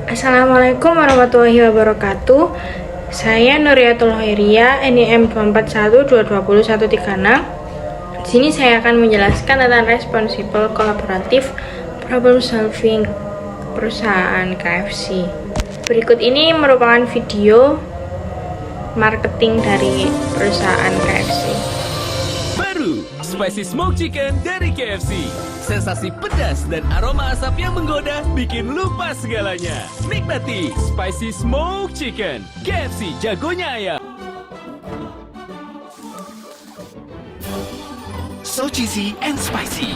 Assalamualaikum warahmatullahi wabarakatuh. Saya Nuriatul Hoiria, NIM 241220136. Di sini saya akan menjelaskan tentang responsible kolaboratif problem solving perusahaan KFC. Berikut ini merupakan video marketing dari perusahaan KFC. Baru Spicy Smoke Chicken dari KFC. Sensasi pedas dan aroma asap yang menggoda bikin lupa segalanya. Nikmati Spicy Smoke Chicken KFC, jagonya ayam. So cheesy and spicy.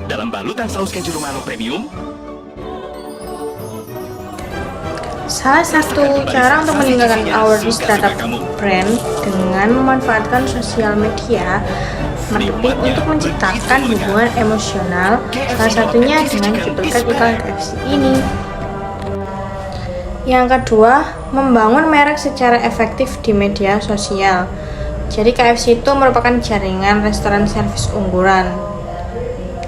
Dalam balutan saus keju Romano Premium, Salah satu cara untuk meninggalkan awareness terhadap brand dengan memanfaatkan sosial media marketing untuk menciptakan hubungan emosional, salah satunya dengan duplicate iklan KFC ini. Yang kedua, membangun merek secara efektif di media sosial. Jadi KFC itu merupakan jaringan restoran servis unggulan,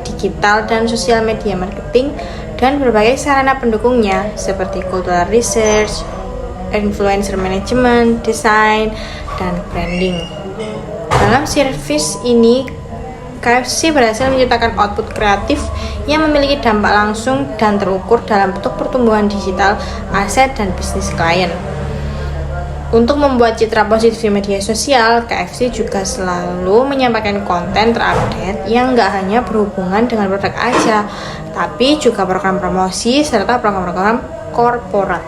digital dan sosial media marketing, dan berbagai sarana pendukungnya seperti cultural research, influencer management, desain, dan branding. Dalam service ini, KFC berhasil menciptakan output kreatif yang memiliki dampak langsung dan terukur dalam bentuk pertumbuhan digital, aset, dan bisnis klien. Untuk membuat citra positif di media sosial, KFC juga selalu menyampaikan konten terupdate yang nggak hanya berhubungan dengan produk aja, tapi juga program promosi serta program-program korporat.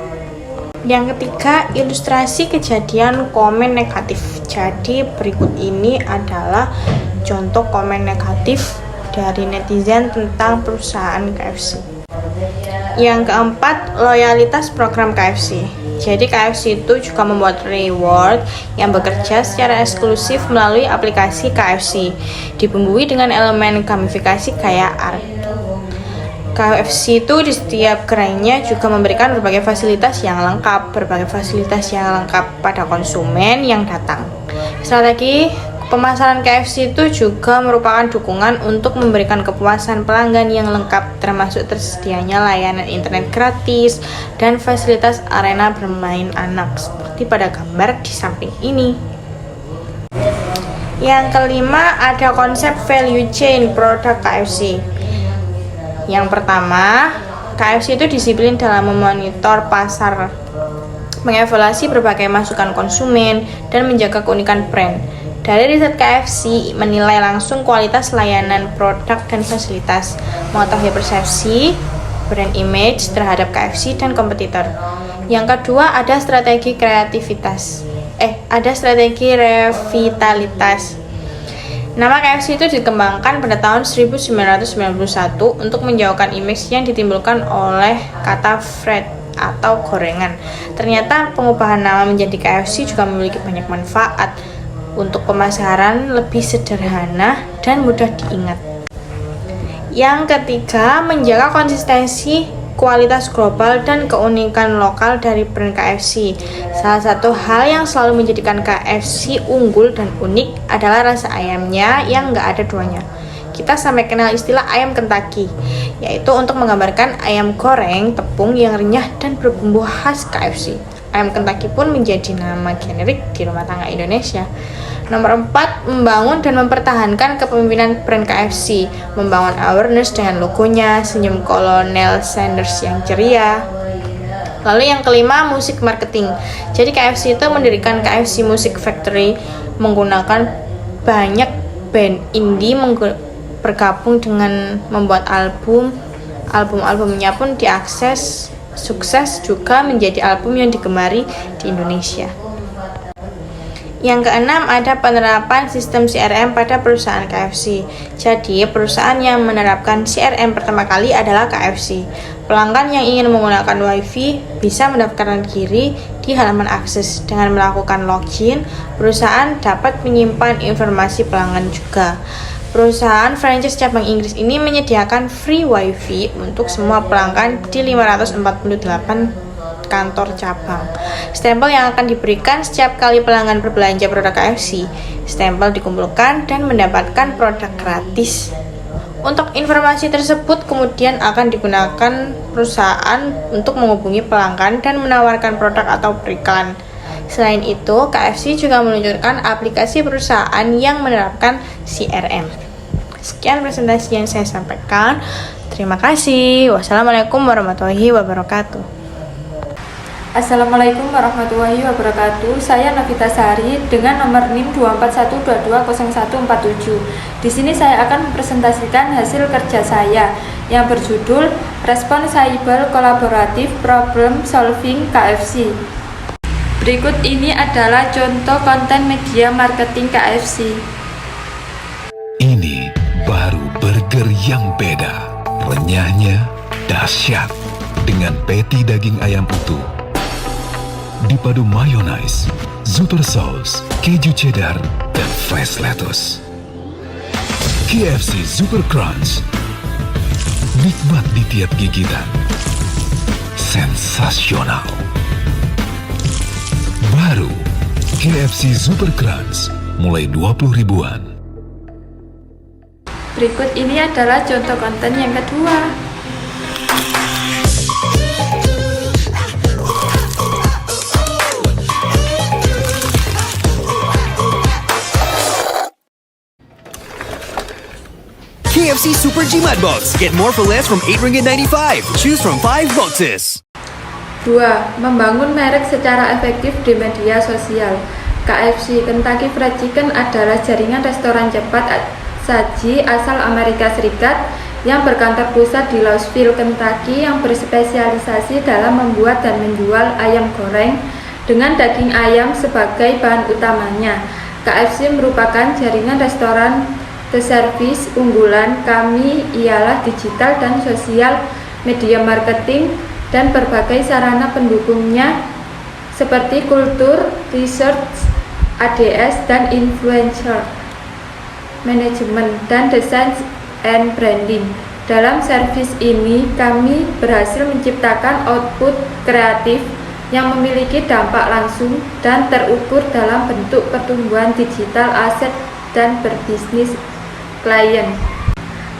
Yang ketiga, ilustrasi kejadian komen negatif. Jadi berikut ini adalah contoh komen negatif dari netizen tentang perusahaan KFC. Yang keempat, loyalitas program KFC. Jadi KFC itu juga membuat reward yang bekerja secara eksklusif melalui aplikasi KFC, dibumbui dengan elemen gamifikasi kayak art. KFC itu di setiap gerainya juga memberikan berbagai fasilitas yang lengkap pada konsumen yang datang. Strategi pemasaran KFC itu juga merupakan dukungan untuk memberikan kepuasan pelanggan yang lengkap, termasuk tersedianya layanan internet gratis dan fasilitas arena bermain anak seperti pada gambar di samping ini. Yang kelima, ada konsep value chain produk KFC. Yang pertama, KFC itu disiplin dalam memonitor pasar, mengevaluasi berbagai masukan konsumen, dan menjaga keunikan brand. Dari riset KFC menilai langsung kualitas layanan, produk, dan fasilitas, mengetahui persepsi, brand image terhadap KFC dan kompetitor. Yang kedua, ada strategi revitalitas. Nama KFC itu dikembangkan pada tahun 1991 untuk menjauhkan image yang ditimbulkan oleh kata fried atau gorengan. Ternyata pengubahan nama menjadi KFC juga memiliki banyak manfaat untuk pemasaran lebih sederhana dan mudah diingat. Yang ketiga, menjaga konsistensi kualitas global dan keunikan lokal dari brand KFC. Salah satu hal yang selalu menjadikan KFC unggul dan unik adalah rasa ayamnya yang nggak ada duanya. Kita sampai kenal istilah ayam Kentucky, yaitu untuk menggambarkan ayam goreng tepung yang renyah dan berbumbu khas KFC. Ayam Kentucky pun menjadi nama generik di rumah tangga Indonesia. Nomor 4, membangun dan mempertahankan kepemimpinan brand KFC, membangun awareness dengan logonya, senyum Kolonel Sanders yang ceria. Lalu yang kelima, musik marketing. Jadi KFC itu mendirikan KFC Music Factory, menggunakan banyak band indie bergabung dengan membuat album-albumnya pun diakses sukses juga menjadi album yang digemari di Indonesia. Yang keenam, ada penerapan sistem CRM pada perusahaan KFC. Jadi, perusahaan yang menerapkan CRM pertama kali adalah KFC. Pelanggan yang ingin menggunakan WiFi bisa mendaftarkan diri di halaman akses. Dengan melakukan login, perusahaan dapat menyimpan informasi pelanggan juga. Perusahaan franchise cabang Inggris ini menyediakan free WiFi untuk semua pelanggan di 548 kantor cabang. Stempel yang akan diberikan setiap kali pelanggan berbelanja produk KFC. Stempel dikumpulkan dan mendapatkan produk gratis Untuk informasi tersebut kemudian akan digunakan perusahaan untuk menghubungi pelanggan dan menawarkan produk atau beriklan. Selain itu, KFC juga meluncurkan aplikasi perusahaan yang menerapkan CRM. Sekian presentasi yang saya sampaikan. Terima kasih. Wassalamualaikum warahmatullahi wabarakatuh. Assalamualaikum warahmatullahi wabarakatuh. Saya Novita Sari dengan nomor NIM 241220147. Di sini saya akan mempresentasikan hasil kerja saya yang berjudul Responsible Collaborative Problem Solving KFC. Berikut ini adalah contoh konten media marketing KFC. Ini baru burger yang beda. Renyahnya dahsyat dengan patty daging ayam utuh. Dipadu mayonnaise, super sauce, keju cheddar, dan fresh lettuce. KFC Super Crunch. Nikmat di tiap gigitan. Sensasional. Baru KFC Super Crunch mulai 20 ribuan. Berikut ini adalah contoh konten yang kedua. KFC Super Jimat Box. Get more for less from RM8.95. Choose from 5 boxes. 2. Membangun merek secara efektif di media sosial. KFC Kentucky Fried Chicken adalah jaringan restoran cepat saji asal Amerika Serikat yang berkantor pusat di Louisville, Kentucky yang berspesialisasi dalam membuat dan menjual ayam goreng dengan daging ayam sebagai bahan utamanya. KFC merupakan jaringan restoran terservis unggulan kami ialah digital dan sosial media marketing dan berbagai sarana pendukungnya seperti kultur, research, ADS, dan influencer manajemen dan desain and branding. Dalam servis ini, kami berhasil menciptakan output kreatif yang memiliki dampak langsung dan terukur dalam bentuk pertumbuhan digital aset dan berbisnis klien.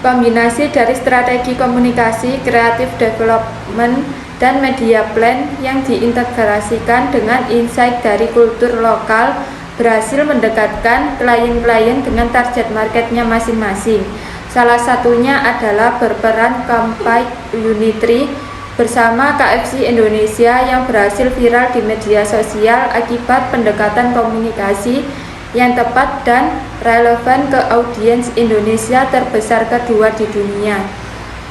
Kombinasi dari strategi komunikasi, kreatif development, dan media plan yang diintegrasikan dengan insight dari kultur lokal berhasil mendekatkan klien-klien dengan target marketnya masing-masing. Salah satunya adalah berperan Kampai Unitri bersama KFC Indonesia yang berhasil viral di media sosial akibat pendekatan komunikasi yang tepat dan relevan ke audiens Indonesia terbesar kedua di dunia.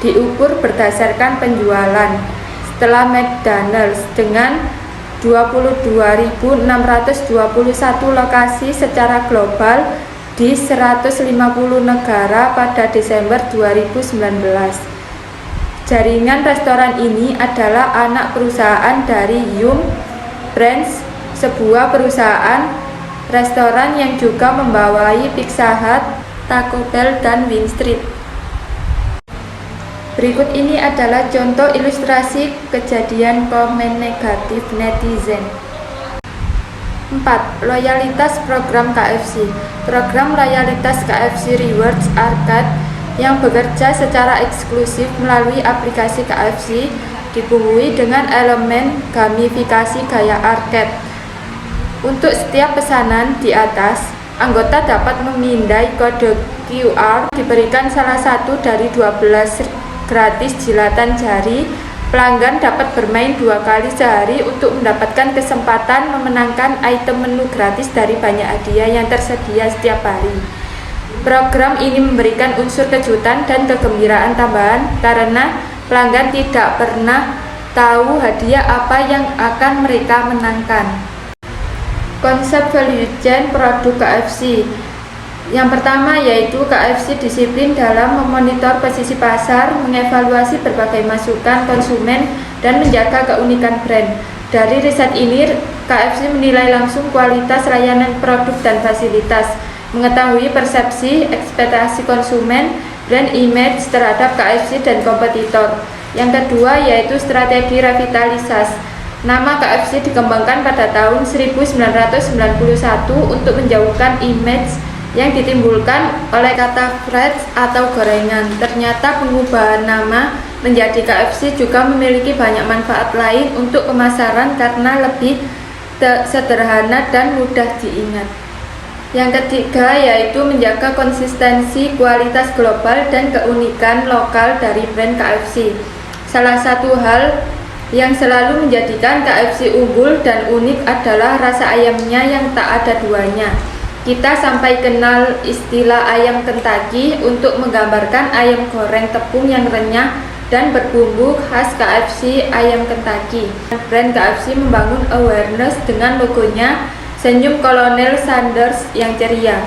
Diukur berdasarkan penjualan. Setelah McDonald's dengan 22.621 lokasi secara global di 150 negara pada Desember 2019. Jaringan restoran ini adalah anak perusahaan dari Yum Brands, sebuah perusahaan restoran yang juga membawai Pizza Hut, Taco Bell, dan Wing Street. Berikut ini adalah contoh ilustrasi kejadian komen negatif netizen. 4. Loyalitas program KFC. Program loyalitas KFC Rewards Arcade yang bekerja secara eksklusif melalui aplikasi KFC dibumbui dengan elemen gamifikasi gaya arcade. Untuk setiap pesanan di atas, anggota dapat memindai kode QR, diberikan salah satu dari 12 gratis jilatan jari. Pelanggan dapat bermain 2 kali sehari untuk mendapatkan kesempatan memenangkan item menu gratis dari banyak hadiah yang tersedia setiap hari. Program ini memberikan unsur kejutan dan kegembiraan tambahan karena pelanggan tidak pernah tahu hadiah apa yang akan mereka menangkan. Konsep value chain produk KFC. Yang pertama yaitu KFC disiplin dalam memonitor posisi pasar, mengevaluasi berbagai masukan konsumen, dan menjaga keunikan brand. Dari riset ini, KFC menilai langsung kualitas layanan produk dan fasilitas, mengetahui persepsi, ekspektasi konsumen, brand image terhadap KFC dan kompetitor. Yang kedua yaitu strategi revitalisasi. Nama KFC dikembangkan pada tahun 1991 untuk menjauhkan image yang ditimbulkan oleh kata fries atau gorengan. Ternyata pengubahan nama menjadi KFC juga memiliki banyak manfaat lain untuk pemasaran karena lebih sederhana dan mudah diingat. Yang ketiga yaitu menjaga konsistensi kualitas global dan keunikan lokal dari brand KFC. Salah satu hal yang selalu menjadikan KFC unggul dan unik adalah rasa ayamnya yang tak ada duanya. Kita sampai kenal istilah ayam Kentucky untuk menggambarkan ayam goreng tepung yang renyah dan berbumbu khas KFC ayam Kentucky. Brand KFC membangun awareness dengan logonya senyum Kolonel Sanders yang ceria.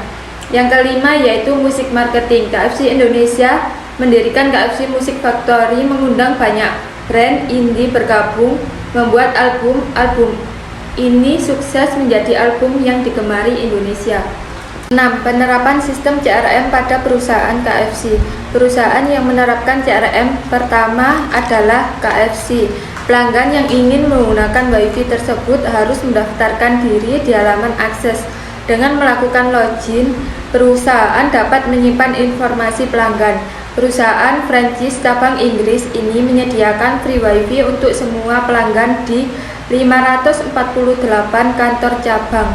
Yang kelima yaitu musik marketing. KFC Indonesia mendirikan KFC Music Factory, mengundang banyak brand indie bergabung membuat album. Album ini sukses menjadi album yang digemari Indonesia. 6. Penerapan sistem CRM pada perusahaan KFC. Perusahaan yang menerapkan CRM pertama adalah KFC. Pelanggan yang ingin menggunakan WiFi tersebut harus mendaftarkan diri di halaman akses. Dengan melakukan login, perusahaan dapat menyimpan informasi pelanggan. Perusahaan franchise cabang Inggris ini menyediakan free WiFi untuk semua pelanggan di 548 kantor cabang.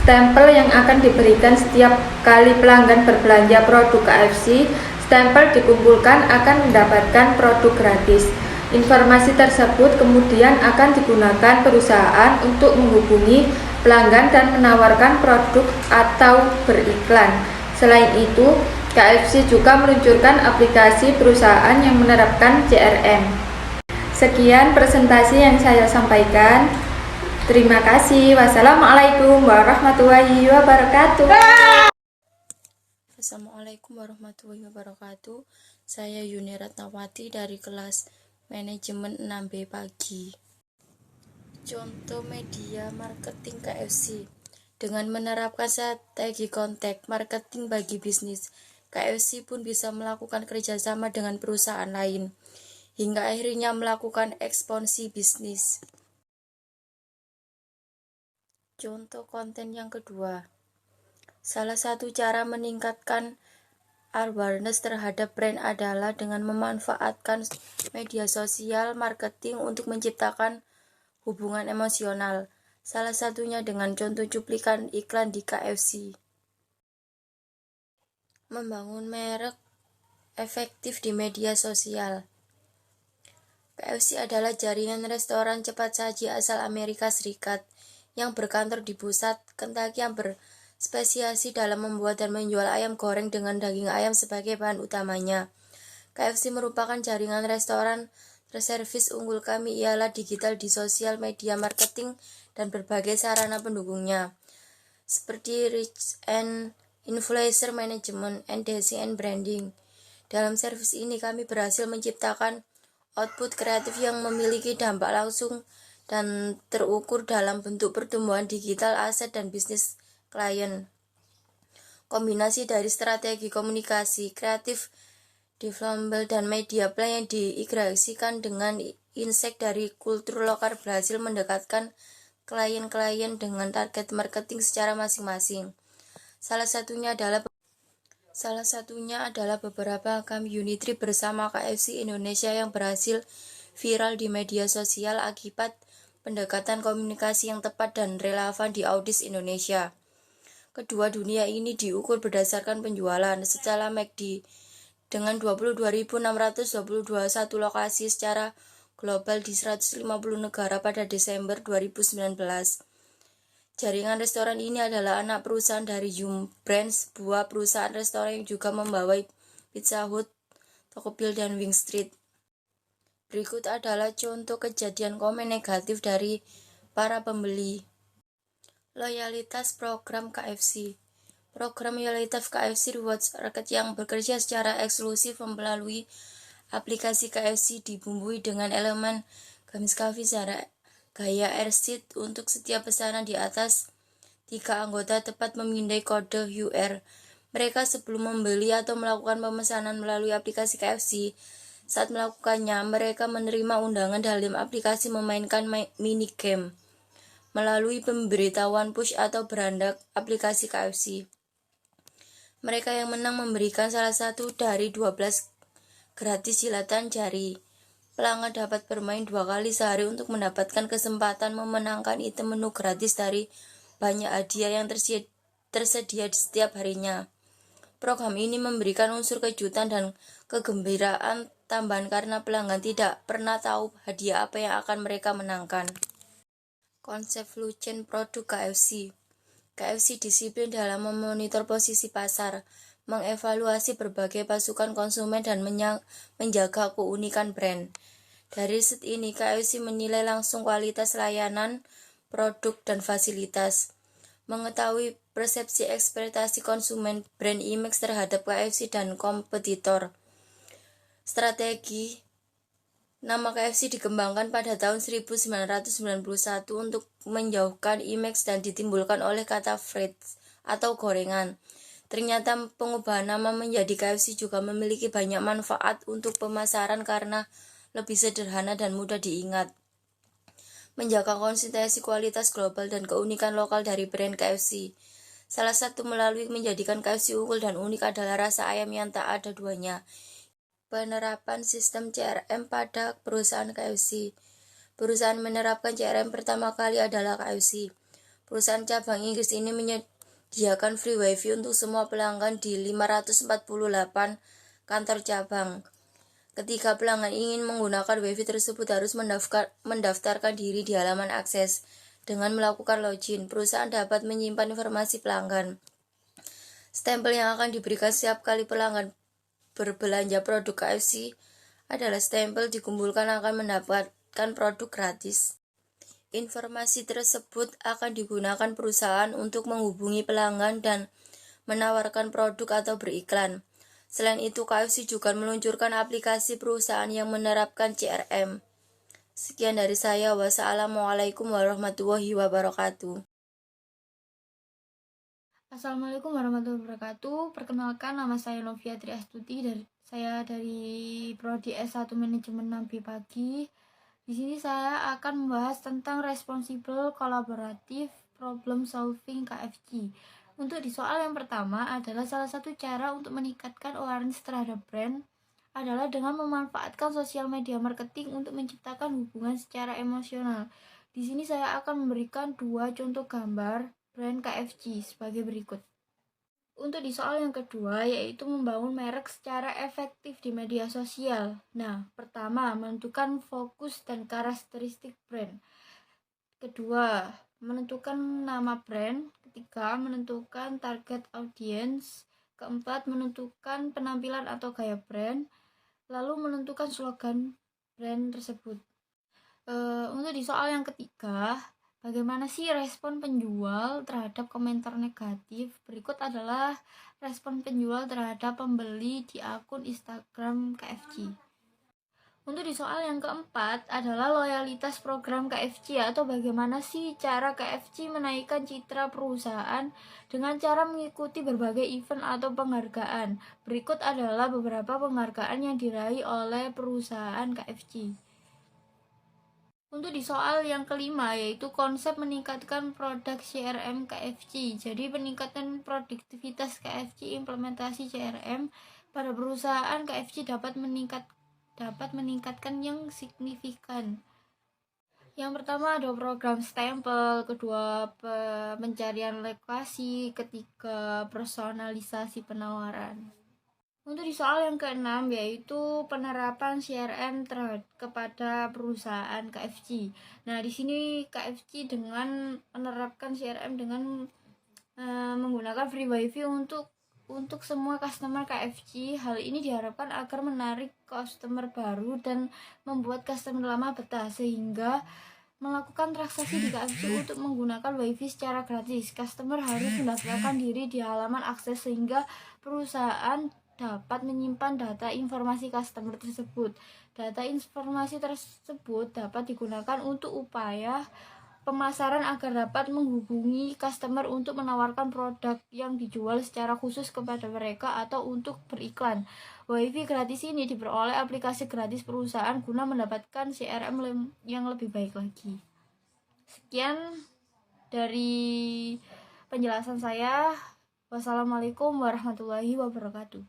Stempel yang akan diberikan setiap kali pelanggan berbelanja produk KFC, stempel dikumpulkan akan mendapatkan produk gratis. Informasi tersebut kemudian akan digunakan perusahaan untuk menghubungi pelanggan dan menawarkan produk atau beriklan. Selain itu, KFC juga meluncurkan aplikasi perusahaan yang menerapkan CRM. Sekian presentasi yang saya sampaikan. Terima kasih. Wassalamualaikum warahmatullahi wabarakatuh. Assalamualaikum warahmatullahi wabarakatuh. Saya Yuni Ratnawati dari kelas Manajemen 6B pagi. Contoh media marketing KFC. Dengan menerapkan strategi kontak marketing bagi bisnis, KFC pun bisa melakukan kerjasama dengan perusahaan lain, hingga akhirnya melakukan ekspansi bisnis. Contoh konten yang kedua. Salah satu cara meningkatkan awareness terhadap brand adalah dengan memanfaatkan media sosial marketing untuk menciptakan hubungan emosional. Salah satunya dengan contoh cuplikan iklan di KFC. Membangun merek efektif di media sosial. KFC adalah jaringan restoran cepat saji asal Amerika Serikat yang berkantor di pusat Kentucky yang berspesiasi dalam membuat dan menjual ayam goreng dengan daging ayam sebagai bahan utamanya. KFC merupakan jaringan restoran terservis unggul kami ialah digital di sosial media marketing dan berbagai sarana pendukungnya, seperti reach and influencer management and design branding. Dalam servis ini kami berhasil menciptakan output kreatif yang memiliki dampak langsung dan terukur dalam bentuk pertumbuhan digital aset dan bisnis klien. Kombinasi dari strategi komunikasi, kreatif, development, dan media plan yang diintegrasikan dengan insight dari kultur lokal berhasil mendekatkan klien-klien dengan target marketing secara masing-masing. Salah satunya adalah beberapa community bersama KFC Indonesia yang berhasil viral di media sosial akibat pendekatan komunikasi yang tepat dan relevan di audiens Indonesia. Kedua dunia ini diukur berdasarkan penjualan secara MACD dengan 22.622 lokasi secara global di 150 negara pada Desember 2019. Jaringan restoran ini adalah anak perusahaan dari Yum Brands, sebuah perusahaan restoran yang juga membawa Pizza Hut, Taco Bell, dan Wing Street. Berikut adalah contoh kejadian komen negatif dari para pembeli. Loyalitas program KFC. Program loyalitas KFC Rewards Rakyat yang bekerja secara eksklusif melalui aplikasi KFC dibumbui dengan elemen gamis secara gaya airseed untuk setiap pesanan di atas. 3 anggota tepat memindai kode QR mereka sebelum membeli atau melakukan pemesanan melalui aplikasi KFC. Saat melakukannya, mereka menerima undangan dalam aplikasi memainkan mini game melalui pemberitahuan push atau berandak aplikasi KFC. Mereka yang menang memberikan salah satu dari 12 gratis jilatan jari. Pelanggan dapat bermain 2 kali sehari untuk mendapatkan kesempatan memenangkan item menu gratis dari banyak hadiah yang tersedia di setiap harinya. Program ini memberikan unsur kejutan dan kegembiraan tambahan karena pelanggan tidak pernah tahu hadiah apa yang akan mereka menangkan. Konsep Blue Chain produk KFC. KFC disiplin dalam memonitor posisi pasar, mengevaluasi berbagai pasukan konsumen dan menjaga keunikan brand. Dari riset ini, KFC menilai langsung kualitas layanan, produk, dan fasilitas. Mengetahui persepsi ekspektasi konsumen, brand image terhadap KFC dan kompetitor. Strategi nama KFC dikembangkan pada tahun 1991 untuk menjauhkan image dan ditimbulkan oleh kata fries atau gorengan. Ternyata pengubahan nama menjadi KFC juga memiliki banyak manfaat untuk pemasaran karena lebih sederhana dan mudah diingat. Menjaga konsistensi kualitas global dan keunikan lokal dari brand KFC. Salah satu melalui menjadikan KFC unggul dan unik adalah rasa ayam yang tak ada duanya. Penerapan sistem CRM pada perusahaan KFC. Perusahaan menerapkan CRM pertama kali adalah KFC. Perusahaan cabang Inggris ini menyediakan free wifi untuk semua pelanggan di 548 kantor cabang. Ketika pelanggan ingin menggunakan wifi tersebut harus mendaftarkan diri di halaman akses. Dengan melakukan login, perusahaan dapat menyimpan informasi pelanggan. Stempel yang akan diberikan setiap kali pelanggan berbelanja produk KFC adalah stempel dikumpulkan akan mendapatkan produk gratis. Informasi tersebut akan digunakan perusahaan untuk menghubungi pelanggan dan menawarkan produk atau beriklan. Selain itu, KFC juga meluncurkan aplikasi perusahaan yang menerapkan CRM. Sekian dari saya. Wassalamualaikum warahmatullahi wabarakatuh. Assalamualaikum warahmatullahi wabarakatuh. Perkenalkan, nama saya Novia Triastuti. Saya dari Prodi S1 Manajemen 6B Pagi. Di sini saya akan membahas tentang Responsible Collaborative Problem Solving KFC. Untuk di soal yang pertama adalah salah satu cara untuk meningkatkan awareness terhadap brand adalah dengan memanfaatkan sosial media marketing untuk menciptakan hubungan secara emosional. Di sini saya akan memberikan 2 contoh gambar brand KFC sebagai berikut. Untuk di soal yang kedua yaitu membangun merek secara efektif di media sosial. Nah, pertama, menentukan fokus dan karakteristik brand. Kedua, menentukan nama brand. Ketiga, menentukan target audience. Keempat, menentukan penampilan atau gaya brand. Lalu menentukan slogan brand tersebut. Untuk di soal yang ketiga, bagaimana sih respon penjual terhadap komentar negatif? Berikut adalah respon penjual terhadap pembeli di akun Instagram KFC. Untuk di soal yang keempat adalah loyalitas program KFC atau bagaimana sih cara KFC menaikkan citra perusahaan dengan cara mengikuti berbagai event atau penghargaan. Berikut adalah beberapa penghargaan yang diraih oleh perusahaan KFC. Untuk di soal yang kelima yaitu konsep meningkatkan produk CRM KFC. Jadi peningkatan produktivitas KFC, implementasi CRM pada perusahaan KFC dapat meningkatkan yang signifikan. Yang pertama ada program stempel, kedua pencarian lokasi, ketiga personalisasi penawaran. Untuk di soal yang keenam yaitu penerapan CRM kepada perusahaan KFC. Nah, di sini KFC dengan menerapkan CRM dengan menggunakan free wifi untuk semua customer KFC. Hal ini diharapkan agar menarik customer baru dan membuat customer lama betah sehingga melakukan transaksi di KFC untuk menggunakan wifi secara gratis. Customer harus mendaftarkan diri di halaman akses sehingga perusahaan dapat menyimpan data informasi customer tersebut. Data informasi tersebut dapat digunakan untuk upaya pemasaran agar dapat menghubungi customer untuk menawarkan produk yang dijual secara khusus kepada mereka atau untuk beriklan. WiFi gratis ini diperoleh aplikasi gratis perusahaan guna mendapatkan CRM yang lebih baik lagi. Sekian dari penjelasan saya. Wassalamualaikum warahmatullahi wabarakatuh.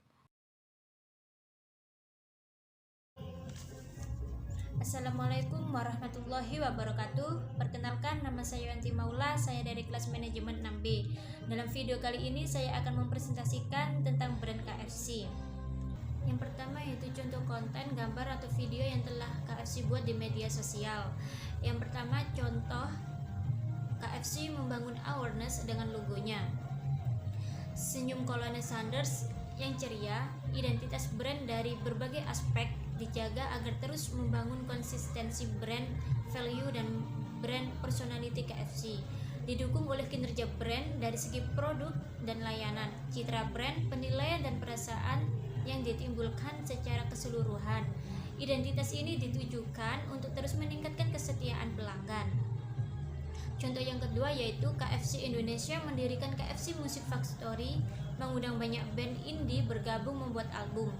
Assalamualaikum warahmatullahi wabarakatuh. Perkenalkan, nama saya Yanti Maula, saya dari kelas manajemen 6B. Dalam video kali ini saya akan mempresentasikan tentang brand KFC. Yang pertama yaitu contoh konten, gambar atau video yang telah KFC buat di media sosial. Yang pertama contoh KFC membangun awareness dengan logonya. Senyum Colonel Sanders yang ceria, identitas brand dari berbagai aspek dijaga agar terus membangun konsistensi brand value dan brand personality KFC. Didukung oleh kinerja brand dari segi produk dan layanan, citra brand, penilaian dan perasaan yang ditimbulkan secara keseluruhan. Identitas ini ditujukan untuk terus meningkatkan kesetiaan pelanggan. Contoh yang kedua yaitu KFC Indonesia mendirikan KFC Music Factory, mengundang banyak band indie bergabung membuat album.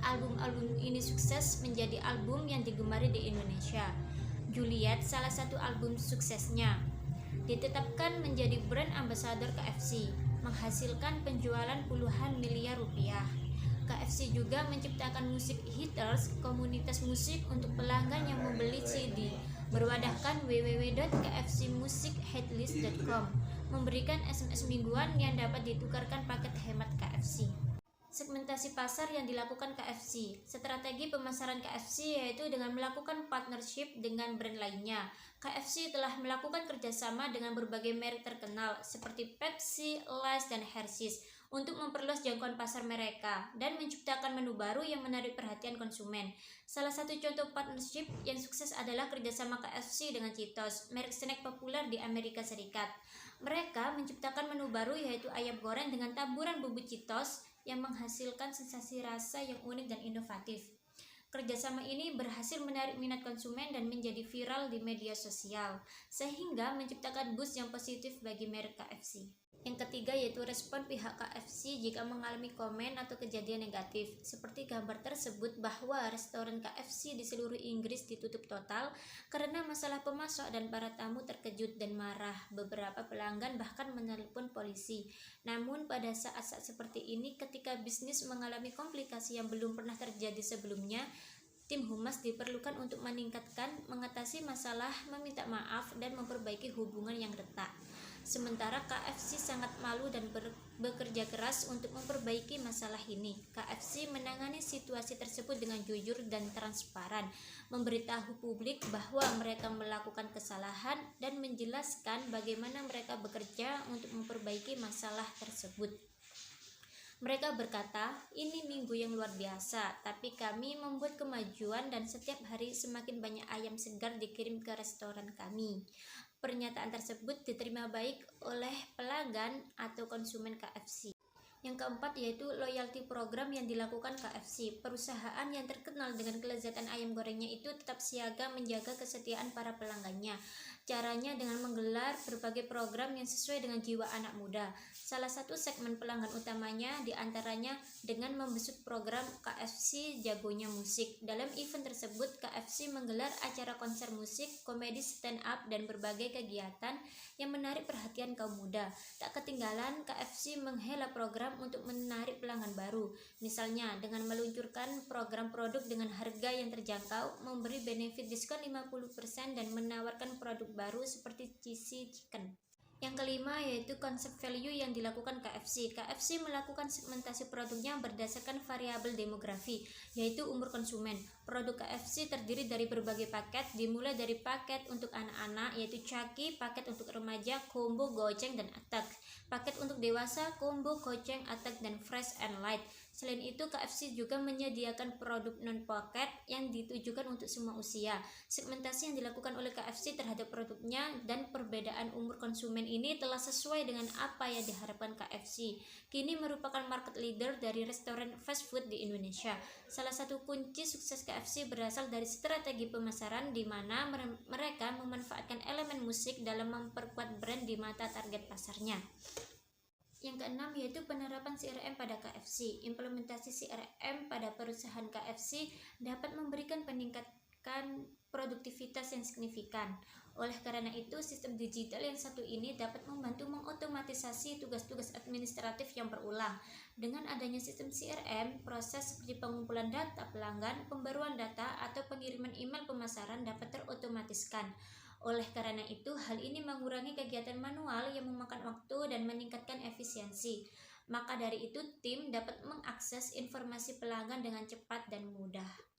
Album-album ini sukses menjadi album yang digemari di Indonesia. Juliet salah satu album suksesnya. Ditetapkan menjadi brand ambassador KFC, menghasilkan penjualan puluhan miliar rupiah. KFC juga menciptakan musik hitters, komunitas musik untuk pelanggan yang membeli CD, berwadahkan www.kfcmusicheadlist.com, memberikan SMS mingguan yang dapat ditukarkan paket hemat KFC. Segmentasi pasar yang dilakukan KFC. Strategi pemasaran KFC yaitu dengan melakukan partnership dengan brand lainnya. KFC telah melakukan kerjasama dengan berbagai merek terkenal seperti Pepsi, Lay's, dan Hershey's untuk memperluas jangkauan pasar mereka dan menciptakan menu baru yang menarik perhatian konsumen. Salah satu contoh partnership yang sukses adalah kerjasama KFC dengan Cheetos, merek snack populer di Amerika Serikat. Mereka menciptakan menu baru yaitu ayam goreng dengan taburan bumbu Cheetos yang menghasilkan sensasi rasa yang unik dan inovatif. Kerjasama ini berhasil menarik minat konsumen dan menjadi viral di media sosial, sehingga menciptakan boost yang positif bagi merek KFC. Yang ketiga yaitu respon pihak KFC jika mengalami komen atau kejadian negatif, seperti gambar tersebut bahwa restoran KFC di seluruh Inggris ditutup total karena masalah pemasok dan para tamu terkejut dan marah. Beberapa pelanggan bahkan menelpon polisi. Namun pada saat-saat seperti ini, ketika bisnis mengalami komplikasi yang belum pernah terjadi sebelumnya, tim humas diperlukan untuk mengatasi masalah, meminta maaf, dan memperbaiki hubungan yang retak. Sementara KFC sangat malu dan bekerja keras untuk memperbaiki masalah ini. KFC menangani situasi tersebut dengan jujur dan transparan, memberitahu publik bahwa mereka melakukan kesalahan dan menjelaskan bagaimana mereka bekerja untuk memperbaiki masalah tersebut. Mereka berkata, ini minggu yang luar biasa, tapi kami membuat kemajuan dan setiap hari semakin banyak ayam segar dikirim ke restoran kami. Pernyataan tersebut diterima baik oleh pelanggan atau konsumen KFC. Yang keempat yaitu loyalty program yang dilakukan KFC. Perusahaan yang terkenal dengan kelezatan ayam gorengnya itu tetap siaga menjaga kesetiaan para pelanggannya. Caranya dengan menggelar berbagai program yang sesuai dengan jiwa anak muda. Salah satu segmen pelanggan utamanya diantaranya dengan membesut program KFC Jagonya Musik. Dalam event tersebut, KFC menggelar acara konser musik, komedi stand up, dan berbagai kegiatan yang menarik perhatian kaum muda. Tak ketinggalan, KFC menghela program untuk menarik pelanggan baru. Misalnya, dengan meluncurkan program produk dengan harga yang terjangkau, memberi benefit diskon 50% dan menawarkan produk baru seperti cheesy chicken. Yang kelima yaitu konsep value yang dilakukan KFC. KFC melakukan segmentasi produknya berdasarkan variabel demografi, yaitu umur konsumen. Produk KFC terdiri dari berbagai paket, dimulai dari paket untuk anak-anak yaitu Chucky, paket untuk remaja, combo, goceng, dan attack. Paket untuk dewasa, combo, goceng, attack, dan fresh and light. Selain itu, KFC juga menyediakan produk non-pocket yang ditujukan untuk semua usia. Segmentasi yang dilakukan oleh KFC terhadap produknya dan perbedaan umur konsumen ini telah sesuai dengan apa yang diharapkan KFC. Kini merupakan market leader dari restoran fast food di Indonesia. Salah satu kunci sukses KFC berasal dari strategi pemasaran di mana mereka memanfaatkan elemen musik dalam memperkuat brand di mata target pasarnya. Yang keenam yaitu penerapan CRM pada KFC. Implementasi CRM pada perusahaan KFC dapat memberikan meningkatkan produktivitas yang signifikan. Oleh karena itu, sistem digital yang satu ini dapat membantu mengotomatisasi tugas-tugas administratif yang berulang. Dengan adanya sistem CRM, proses seperti pengumpulan data pelanggan, pembaruan data, atau pengiriman email pemasaran dapat terotomatiskan. Oleh karena itu, hal ini mengurangi kegiatan manual yang memakan waktu dan meningkatkan efisiensi. Maka dari itu, tim dapat mengakses informasi pelanggan dengan cepat dan mudah.